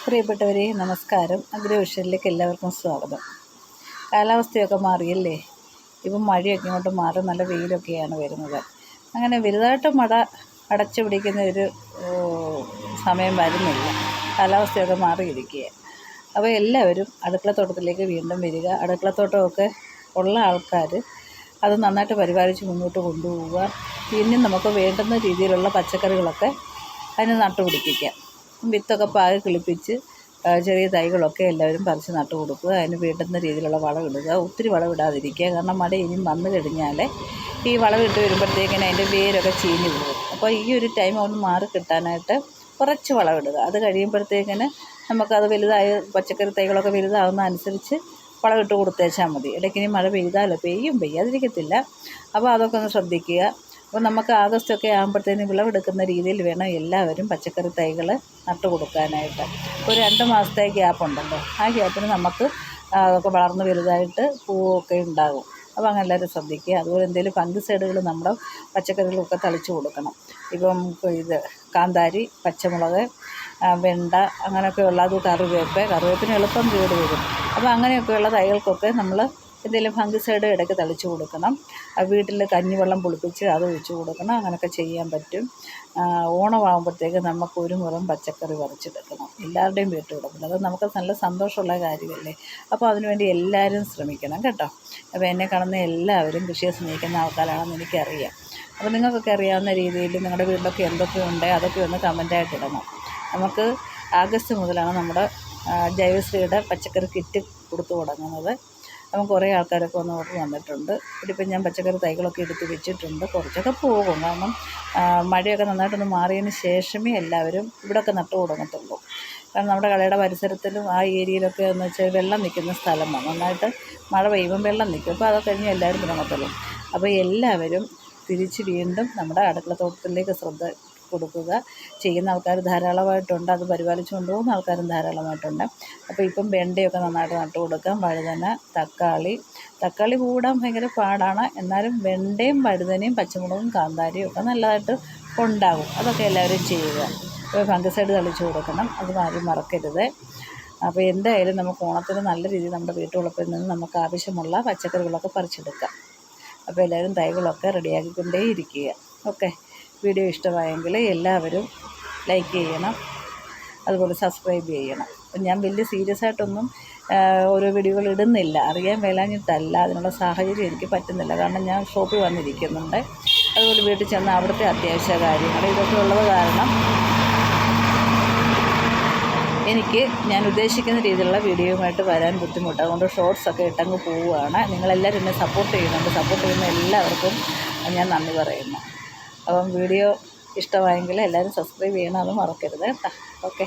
പ്രിയപ്പെട്ടവരെ നമസ്കാരം. അഗ്രവിഷനിലേക്ക് എല്ലാവർക്കും സ്വാഗതം. കാലാവസ്ഥയൊക്കെ മാറിയല്ലേ, ഇപ്പം മഴയൊക്കെ ഇങ്ങോട്ട് മാറി നല്ല വെയിലൊക്കെയാണ് വരുന്നത്. അങ്ങനെ വലുതായിട്ട് മഴ അടച്ചു പിടിക്കുന്ന ഒരു സമയം വരുന്നില്ല. കാലാവസ്ഥയൊക്കെ മാറിയിരിക്കുക. അപ്പോൾ എല്ലാവരും അടുക്കളത്തോട്ടത്തിലേക്ക് വീണ്ടും വരിക. അടുക്കളത്തോട്ടമൊക്കെ ഉള്ള ആൾക്കാർ അത് നന്നായിട്ട് പരിപാലിച്ച് മുന്നോട്ട് കൊണ്ടുപോവുക. പിന്നെ നമുക്ക് വേണ്ടുന്ന രീതിയിലുള്ള പച്ചക്കറികളൊക്കെ അതിന് നട്ടുപിടിപ്പിക്കാം. വിത്തൊക്കെ പാകി കിളിപ്പിച്ച് ചെറിയ തൈകളൊക്കെ എല്ലാവരും പറിച്ച് നട്ടു കൊടുക്കുക. അതിന് വേണ്ടുന്ന രീതിയിലുള്ള വളമിടുക. ഒത്തിരി വളമിടാതിരിക്കുക. കാരണം മഴ ഇനിയും വന്നു കഴിഞ്ഞാൽ ഈ വളമിട്ട് വരുമ്പോഴത്തേക്കിന് അതിൻ്റെ വേരൊക്കെ ചീഞ്ഞ് പോകും. അപ്പോൾ ഈ ഒരു ടൈം ഒന്ന് മാറി കിട്ടാനായിട്ട് കുറച്ച് വളമിടുക. അത് കഴിയുമ്പോഴത്തേക്കിന് നമുക്കത് വലുതായി പച്ചക്കറി തൈകളൊക്കെ വലുതാകുന്ന അനുസരിച്ച് വളമിട്ട് കൊടുത്തേച്ചാൽ മതി. ഇടയ്ക്കിനി മഴ പെയ്താലോ പെയ്യാതിരിക്കത്തില്ല. അപ്പോൾ അതൊക്കെ ഒന്ന് ശ്രദ്ധിക്കുക. അപ്പോൾ നമുക്ക് ആഗസ്റ്റൊക്കെ ആകുമ്പോഴത്തേന് വിളവെടുക്കുന്ന രീതിയിൽ വേണം എല്ലാവരും പച്ചക്കറി തൈകൾ നട്ടു കൊടുക്കാനായിട്ട്. ഒരു 2 മാസത്തെ ഗ്യാപ്പുണ്ടല്ലോ, ആ ഗ്യാപ്പിന് നമുക്ക് അതൊക്കെ വളർന്ന് വലുതായിട്ട് പൂവൊക്കെ ഉണ്ടാകും. അപ്പോൾ അങ്ങനെ എല്ലാവരും ശ്രദ്ധിക്കുക. അതുപോലെ എന്തെങ്കിലും ഫംഗിസൈഡുകൾ നമ്മുടെ പച്ചക്കറികളൊക്കെ തളിച്ച് കൊടുക്കണം. ഇപ്പം ഇത് കാന്താരി, പച്ചമുളക്, വെണ്ട, അങ്ങനെയൊക്കെയുള്ള അത് കറിവേപ്പിന് എളുപ്പം കേട് വരും. അപ്പോൾ അങ്ങനെയൊക്കെയുള്ള തൈകൾക്കൊക്കെ നമ്മൾ എന്തെങ്കിലും ഫംഗിസൈഡ് ഇടയ്ക്ക് തളിച്ച് കൊടുക്കണം. വീട്ടിൽ കഞ്ഞിവെള്ളം പുളിപ്പിച്ച് അത് ഒഴിച്ച് കൊടുക്കണം. അങ്ങനെയൊക്കെ ചെയ്യാൻ പറ്റും. ഓണമാകുമ്പോഴത്തേക്ക് നമുക്ക് ഒരു മുറം പച്ചക്കറി പറിച്ചെടുക്കണം. എല്ലാവരുടെയും വീട്ടിൽ കൊടുക്കണം. അത് നമുക്ക് നല്ല സന്തോഷമുള്ള കാര്യമല്ലേ. അപ്പോൾ അതിനുവേണ്ടി എല്ലാവരും ശ്രമിക്കണം കേട്ടോ. അപ്പോൾ എന്നെ കാണുന്ന എല്ലാവരും കൃഷിയെ സ്നേഹിക്കുന്ന ആൾക്കാരാണെന്ന് എനിക്കറിയാം. അപ്പോൾ നിങ്ങൾക്കൊക്കെ അറിയാവുന്ന രീതിയിൽ നിങ്ങളുടെ വീട്ടിലൊക്കെ എന്തൊക്കെയുണ്ട് അതൊക്കെ ഒന്ന് കമൻറ്റായിട്ട് ഇടണം. നമുക്ക് ആഗസ്റ്റ് മുതലാണ് നമ്മുടെ ജൈവശ്രീയുടെ പച്ചക്കറി കിറ്റ് കൊടുത്തു തുടങ്ങുന്നത്. അപ്പം കുറേ ആൾക്കാരൊക്കെ ഒന്ന് ഓർഡർ വന്നിട്ടുണ്ട്. ഇതിപ്പം ഞാൻ പച്ചക്കറി തൈകളൊക്കെ എടുത്ത് വെച്ചിട്ടുണ്ട്. കുറച്ചൊക്കെ പോകും. കാരണം മഴയൊക്കെ നന്നായിട്ടൊന്ന് മാറിയതിന് ശേഷമേ എല്ലാവരും ഇവിടെയൊക്കെ നട്ടു തുടങ്ങത്തുള്ളൂ. കാരണം നമ്മുടെ കടയുടെ പരിസരത്തിലും ആ ഏരിയയിലൊക്കെ എന്ന് വെച്ചാൽ വെള്ളം നിൽക്കുന്ന സ്ഥലമാണ്. നന്നായിട്ട് മഴ പെയ്യുമ്പം വെള്ളം നിൽക്കും. അപ്പോൾ അതൊക്കെ കഴിഞ്ഞ് എല്ലാവരും തുടങ്ങത്തുള്ളൂ. അപ്പോൾ എല്ലാവരും തിരിച്ച് വീണ്ടും നമ്മുടെ അടുക്കളത്തോട്ടത്തിലേക്ക് ശ്രദ്ധ കൊടുക്കുക. ചെയ്യുന്ന ആൾക്കാർ ധാരാളമായിട്ടുണ്ട്. അത് പരിപാലിച്ച് കൊണ്ടുപോകുന്ന ആൾക്കാരും ധാരാളമായിട്ടുണ്ട്. അപ്പോൾ ഇപ്പം വെണ്ടയൊക്കെ നന്നായിട്ട് നട്ടു കൊടുക്കാം. വഴുതന, തക്കാളി കൂടാൻ ഭയങ്കര പാടാണ്. എന്നാലും വെണ്ടയും വഴുതനയും പച്ചമുളകും കാന്താരിയും ഒക്കെ നല്ലതായിട്ട് ഉണ്ടാകും. അതൊക്കെ എല്ലാവരും ചെയ്യുക. അപ്പോൾ ഫംഗിസൈഡ് തളിച്ച് കൊടുക്കണം. അത് ആരും മറക്കരുത്. അപ്പോൾ എന്തായാലും നമുക്ക് ഓണത്തിന് നല്ല രീതിയിൽ നമ്മുടെ വീട്ടുവളപ്പിൽ നിന്ന് നമുക്ക് ആവശ്യമുള്ള പച്ചക്കറികളൊക്കെ പറിച്ചെടുക്കാം. അപ്പോൾ എല്ലാവരും തൈകളൊക്കെ റെഡിയാക്കിക്കൊണ്ടേ ഇരിക്കുക. ഓക്കെ, വീഡിയോ ഇഷ്ടമായെങ്കിൽ എല്ലാവരും ലൈക്ക് ചെയ്യണം. അതുപോലെ സബ്സ്ക്രൈബ് ചെയ്യണം. അപ്പം ഞാൻ വലിയ സീരിയസ് ആയിട്ടൊന്നും ഓരോ വീഡിയോകൾ ഇടുന്നില്ല. അറിയാൻ മേലാഞ്ഞിട്ടല്ല, അതിനുള്ള സാഹചര്യം എനിക്ക് പറ്റുന്നില്ല. കാരണം ഞാൻ ഷോപ്പിൽ വന്നിരിക്കുന്നുണ്ട്. അതുപോലെ വീട്ടിൽ ചെന്ന് അവിടുത്തെ അത്യാവശ്യ കാര്യങ്ങൾ ഇതൊക്കെ ഉള്ളത് കാരണം എനിക്ക് ഞാൻ ഉദ്ദേശിക്കുന്ന രീതിയിലുള്ള വീഡിയോയുമായിട്ട് വരാൻ ബുദ്ധിമുട്ടാണ്. അതുകൊണ്ട് ഷോർട്സൊക്കെ ഇട്ടങ്ങ് പോവുകയാണ്. നിങ്ങളെല്ലാവരും എന്നെ സപ്പോർട്ട് ചെയ്യുന്നുണ്ട്. സപ്പോർട്ട് ചെയ്യുന്ന എല്ലാവർക്കും ഞാൻ നന്ദി പറയുന്നു. അപ്പം വീഡിയോ ഇഷ്ടമായെങ്കിൽ എല്ലാവരും സബ്സ്ക്രൈബ് ചെയ്യണം. അത് മറക്കരുത് കേട്ടോ. ഓക്കെ.